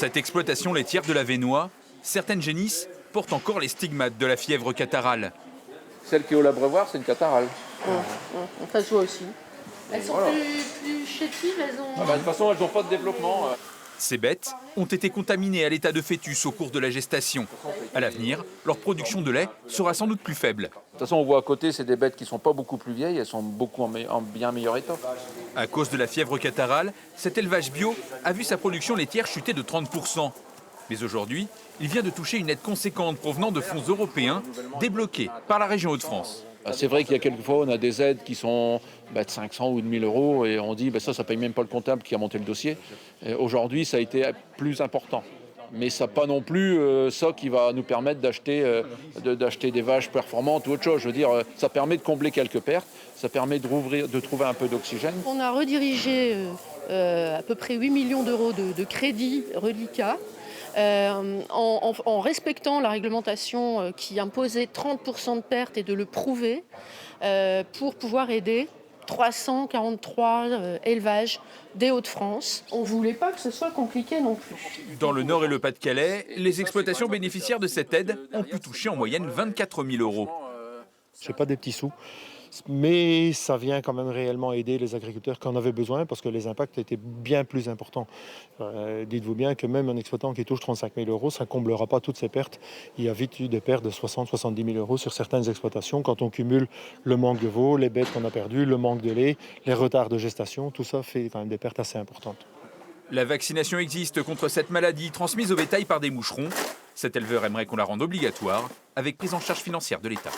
cette exploitation laitière de la Vénois, certaines génisses portent encore les stigmates de la fièvre catarrhale. Celle qui est au l'abreuvoir, c'est une catarrhale. Ça se voit aussi. Elles sont plus chétives, elles ont... De toute façon, elles n'ont pas de développement. Ces bêtes ont été contaminées à l'état de fœtus au cours de la gestation. À l'avenir, leur production de lait sera sans doute plus faible. De toute façon, on voit à côté, c'est des bêtes qui ne sont pas beaucoup plus vieilles, elles sont beaucoup en bien meilleur état. À cause de la fièvre catarrhale, cet élevage bio a vu sa production laitière chuter de 30%. Mais aujourd'hui, il vient de toucher une aide conséquente provenant de fonds européens débloqués par la région Hauts-de-France. C'est vrai qu'il y a quelques fois, on a des aides qui sont de 500 ou de 1000 euros et on dit ça ne paye même pas le comptable qui a monté le dossier. Aujourd'hui, ça a été plus important. Mais ça pas non plus ça qui va nous permettre d'acheter des vaches performantes ou autre chose. Je veux dire, ça permet de combler quelques pertes, ça permet de trouver un peu d'oxygène. On a redirigé à peu près 8 millions d'euros de crédits reliquats. En respectant la réglementation qui imposait 30% de pertes et de le prouver pour pouvoir aider 343 élevages des Hauts-de-France. On ne voulait pas que ce soit compliqué non plus. Dans le Nord et le Pas-de-Calais, les exploitations bénéficiaires de cette aide ont pu toucher en moyenne 24 000 euros. Ce n'est pas des petits sous, mais ça vient quand même réellement aider les agriculteurs qui en avaient besoin parce que les impacts étaient bien plus importants. Dites-vous bien que même un exploitant qui touche 35 000 euros, ça ne comblera pas toutes ses pertes. Il y a vite eu des pertes de 60 70 000 euros sur certaines exploitations quand on cumule le manque de veaux, les bêtes qu'on a perdues, le manque de lait, les retards de gestation, tout ça fait quand même des pertes assez importantes. La vaccination existe contre cette maladie transmise au bétail par des moucherons. Cet éleveur aimerait qu'on la rende obligatoire avec prise en charge financière de l'État.